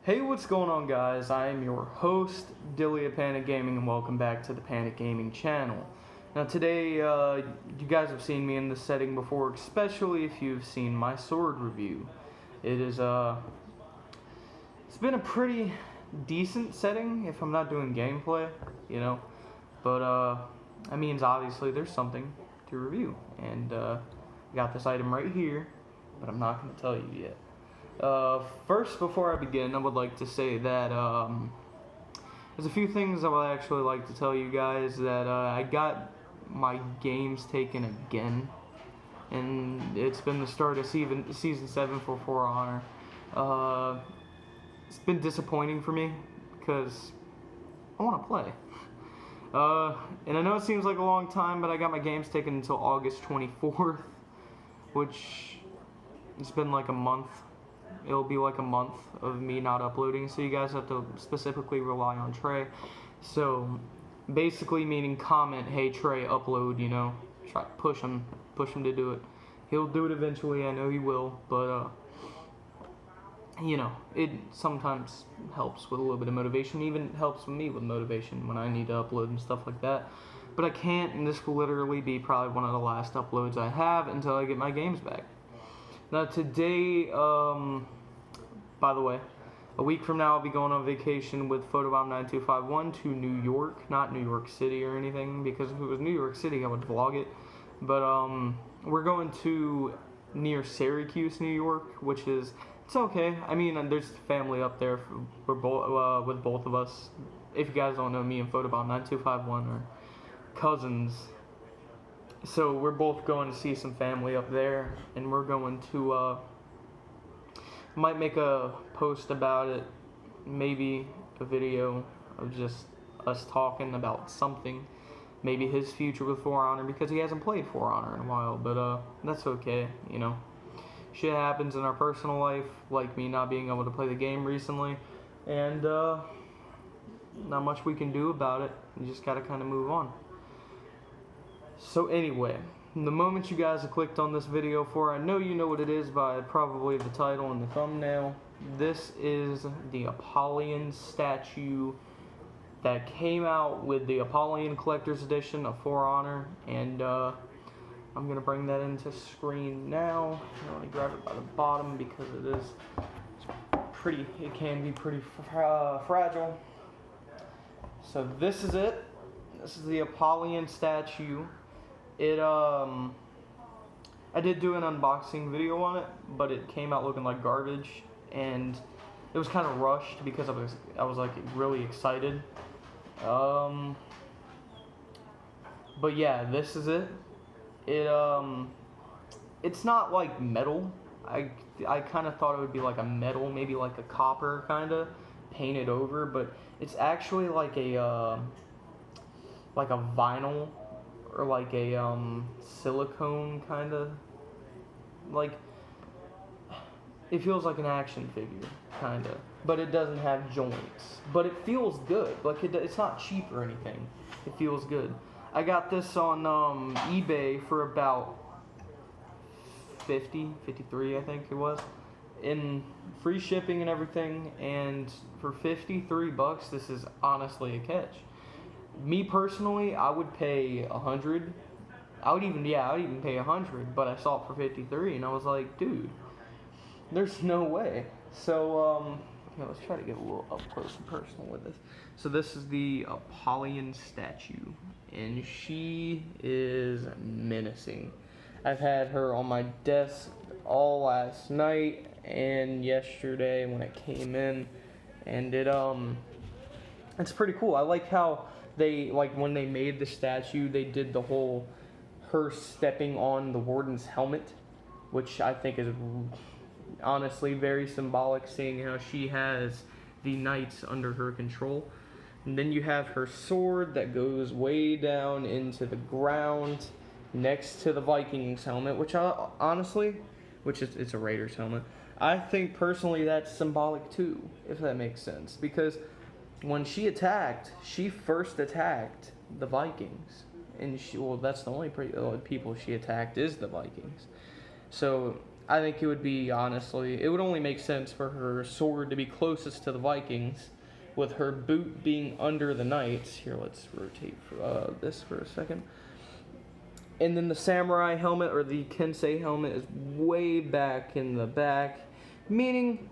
Hey, what's going on, guys? I am your host, Dilly of Panic Gaming, and welcome back to the Panic Gaming channel. Now today, you guys have seen me in this setting before, especially if you've seen my sword review. It's been a pretty decent setting if I'm not doing gameplay, but that means obviously there's something to review, and I got this item right here, but I'm not going to tell you yet. First, before I begin, I would like to say that there's a few things I would actually like to tell you guys. That I got my games taken again, and it's been the start of season 7 for For Honor. It's been disappointing for me because I want to play. And I know it seems like a long time, but I got my games taken until August 24th, which it's been like a month. It'll be like a month of me not uploading, so you guys have to specifically rely on Trey. So basically meaning comment, hey Trey, upload, try push him to do it. He'll do it eventually, I know he will, but it sometimes helps with a little bit of motivation, even helps with me with motivation when I need to upload and stuff like that. But I can't, and this will literally be probably one of the last uploads I have until I get my games back. Now today, by the way, a week from now I'll be going on vacation with Photobomb9251 to New York, not New York City or anything, because if it was New York City I would vlog it, but we're going to near Syracuse, New York, which is, it's okay. I mean, there's family up there with both of us. If you guys don't know, me and Photobomb9251 are cousins. So we're both going to see some family up there, and we're going to, might make a post about it, maybe a video of just us talking about something, maybe his future with For Honor, because he hasn't played For Honor in a while, but that's okay, Shit happens in our personal life, like me not being able to play the game recently, and not much we can do about it. You just gotta kind of move on. So anyway, the moment you guys have clicked on this video for, I know you know what it is by probably the title and the thumbnail. This is the Apollyon statue that came out with the Apollyon Collector's Edition of For Honor, and I'm going to bring that into screen now. I want to grab it by the bottom because it can be pretty fragile. So this is it. This is the Apollyon statue. I did do an unboxing video on it, but it came out looking like garbage, and it was kind of rushed because I was like really excited. But yeah, this is it. It's not like metal. I kind of thought it would be like a metal, maybe like a copper kind of painted over, but it's actually like a vinyl, or like a silicone kind of, like, it feels like an action figure kind of, but it doesn't have joints, but it feels good. Like it's not cheap or anything, it feels good. I got this on eBay for about 53 I think it was, in free shipping and everything, and for 53 bucks this is honestly a catch. Me personally, I would pay 100. I would even pay 100, but I saw it for 53, and I was like, dude, there's no way. So, let's try to get a little up close and personal with this. So this is the Apollyon statue, and she is menacing. I've had her on my desk all last night and yesterday when it came in, and it's pretty cool. I like how when they made the statue, they did the whole her stepping on the warden's helmet, which I think is honestly very symbolic, seeing how she has the knights under her control. And then you have her sword that goes way down into the ground next to the Vikings helmet, which it's a Raiders helmet. I think personally that's symbolic too, if that makes sense, because when she first attacked the Vikings, and that's the only people she attacked is the Vikings. So I think it would be, honestly, it would only make sense for her sword to be closest to the Vikings, with her boot being under the knights. Here, let's rotate this for a second. And then the samurai helmet, or the kensei helmet, is way back in the back, meaning,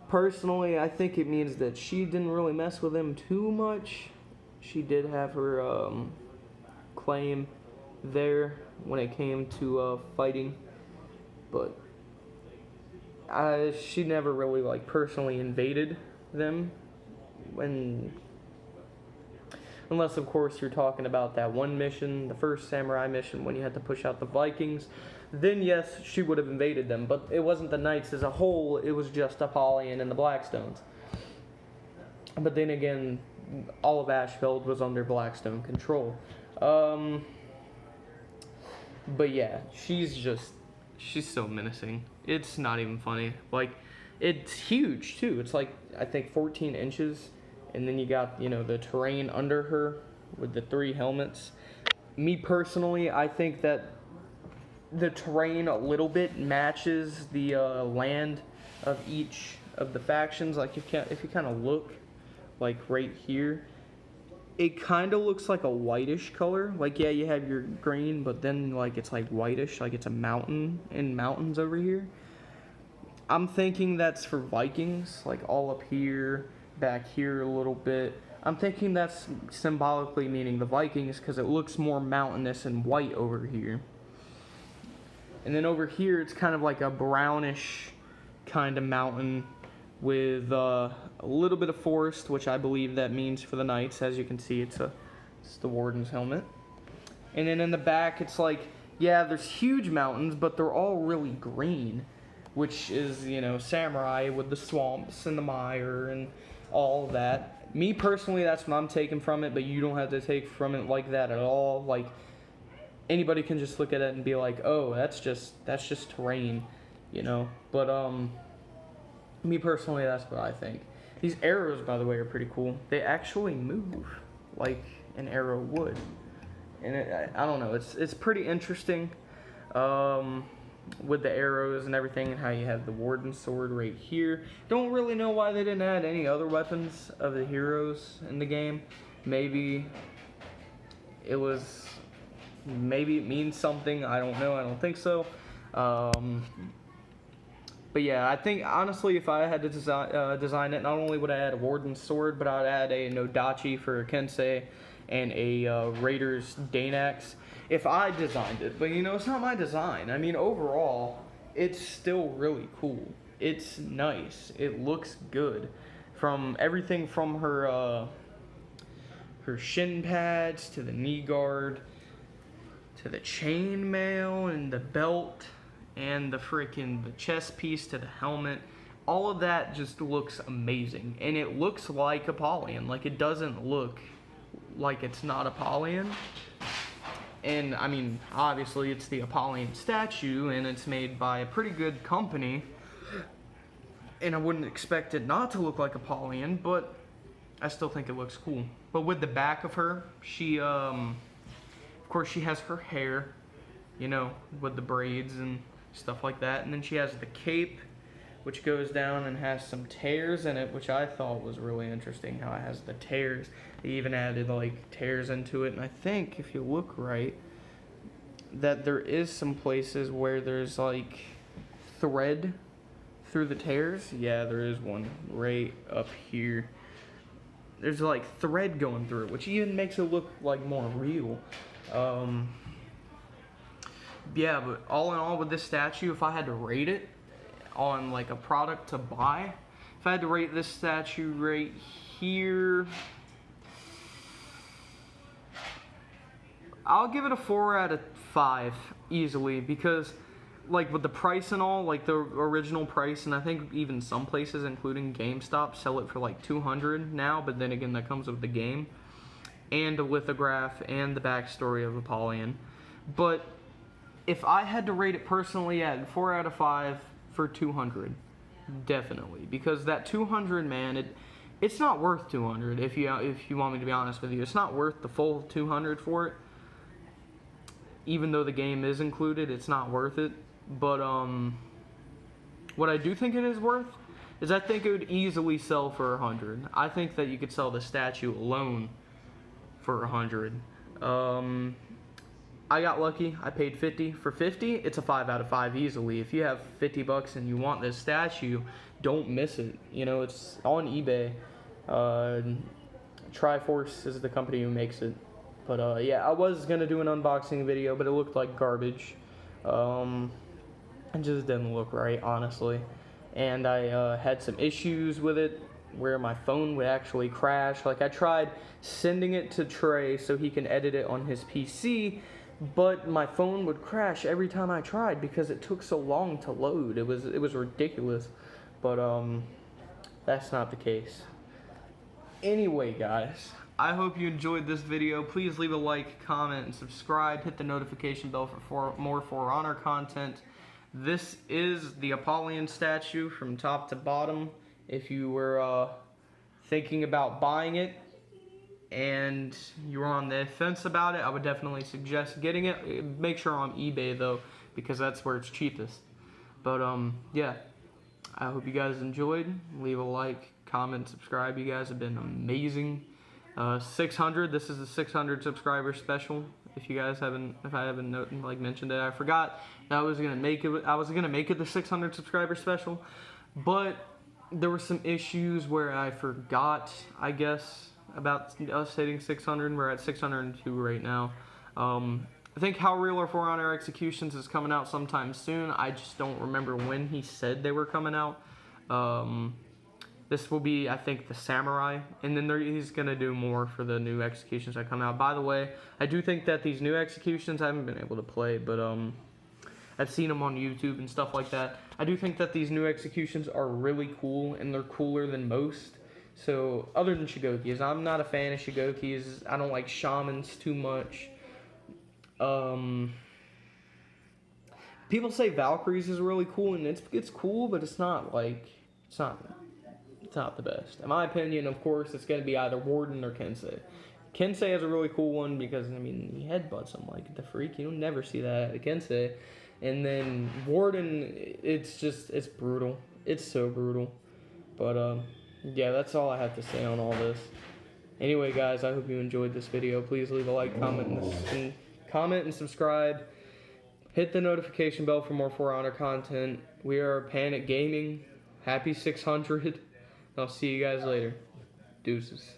personally, I think it means that she didn't really mess with him too much. She did have her claim there when it came to fighting, but she never really like personally invaded them, when unless of course you're talking about that one mission, the first samurai mission, when you had to push out the Vikings. Then yes, she would have invaded them, but it wasn't the knights as a whole, it was just Apollyon and the Blackstones. But then again, all of Ashfield was under Blackstone control. But yeah, she's so menacing. It's not even funny. Like, it's huge too. It's like, I think 14 inches, and then you got, the terrain under her with the 3 helmets. Me personally, I think that the terrain a little bit matches the land of each of the factions. Like, if you kind of look, like right here, it kind of looks like a whitish color. Like, yeah, you have your green, but then like it's like whitish, like it's a mountain and mountains over here. I'm thinking that's for Vikings, like all up here, back here a little bit. I'm thinking that's symbolically meaning the Vikings, because it looks more mountainous and white over here. And then over here, it's kind of like a brownish kind of mountain with a little bit of forest, which I believe that means for the knights. As you can see, it's the warden's helmet. And then in the back, it's like, yeah, there's huge mountains, but they're all really green, which is, samurai with the swamps and the mire and all of that. Me personally, that's what I'm taking from it, but you don't have to take from it like that at all. Like, anybody can just look at it and be like, oh, that's just terrain, But me personally, that's what I think. These arrows, by the way, are pretty cool. They actually move like an arrow would, and I don't know. It's pretty interesting with the arrows and everything, and how you have the warden sword right here. Don't really know why they didn't add any other weapons of the heroes in the game. Maybe it means something. I don't know. I don't think so. But yeah, I think, honestly, if I had to design it, not only would I add a warden's sword, but I'd add a Nodachi for a kensei and a Raider's Danax if I designed it. But, it's not my design. I mean, overall, it's still really cool. It's nice. It looks good. From everything from her shin pads to the knee guard to the chainmail and the belt and the chest piece to the helmet. All of that just looks amazing. And it looks like Apollyon. Like, it doesn't look like it's not Apollyon. And, I mean, obviously it's the Apollyon statue, and it's made by a pretty good company. And I wouldn't expect it not to look like Apollyon, but I still think it looks cool. But with the back of her, she, of course, she has her hair, with the braids and stuff like that. And then she has the cape, which goes down and has some tears in it, which I thought was really interesting, how it has the tears. They even added like tears into it, and I think if you look right, that there is some places where there's like thread through the tears. Yeah, there is one right up here. There's like thread going through it, which even makes it look like more real. Yeah, but all in all, with this statue, if I had to rate it on like a product to buy, if I had to rate this statue right here, I'll give it a 4 out of 5 easily, because like with the price and all, like the original price, and I think even some places, including GameStop, sell it for like $200 now, but then again, that comes with the game and the lithograph and the backstory of Apollyon. But if I had to rate it personally, at 4 out of 5 for $200, definitely, because that $200, man, it's not worth $200. If you want me to be honest with you, it's not worth the full $200 for it. Even though the game is included, it's not worth it. But What I do think it is worth is I think it would easily sell for 100. I think that you could sell the statue alone for 100. I got lucky. I paid 50 for 50. It's a 5 out of 5 easily. If you have 50 bucks and you want this statue, don't miss it. You know, it's on eBay. Triforce is the company who makes it. But yeah, I was gonna do an unboxing video, but it looked like garbage. It just didn't look right, honestly. And I had some issues with it where my phone would actually crash. Like, I tried sending it to Trey so he can edit it on his PC, but my phone would crash every time I tried because it took so long to load. It was ridiculous. But that's not the case. Anyway, guys, I hope you enjoyed this video. Please leave a like, comment, and subscribe. Hit the notification bell for more For Honor content. This is the Apollyon statue from top to bottom. If you were thinking about buying it and you were on the fence about it, I would definitely suggest getting it. Make sure on eBay though, because that's where it's cheapest. But yeah, I hope you guys enjoyed. Leave a like, comment, subscribe. You guys have been amazing. 600. This is the 600 subscriber special. If you guys haven't, if I haven't mentioned it, I forgot that I was gonna make it. I was gonna make it the 600 subscriber special, but there were some issues where I forgot, I guess, about us hitting 600. We're at 602 right now. I think How Real Are For Honor Executions is coming out sometime soon. I just don't remember when he said they were coming out. This will be, I think, the Samurai, and then he's going to do more for the new executions that come out. By the way, I do think that these new executions, I haven't been able to play, but I've seen them on YouTube and stuff like that. I do think that these new executions are really cool, and they're cooler than most. So, other than Shigoki's, I'm not a fan of Shigoki's. I don't like Shamans too much. People say Valkyries is really cool, and it's cool, but it's not the best. In my opinion, of course, it's going to be either Warden or Kensei. Kensei is a really cool one because, I mean, he headbutts him like the freak. You'll never see that at Kensei. And then Warden, it's brutal. It's so brutal. But, yeah, that's all I have to say on all this. Anyway, guys, I hope you enjoyed this video. Please leave a like, comment, and subscribe. Hit the notification bell for more For Honor content. We are Panic Gaming. Happy 600. I'll see you guys later. Deuces.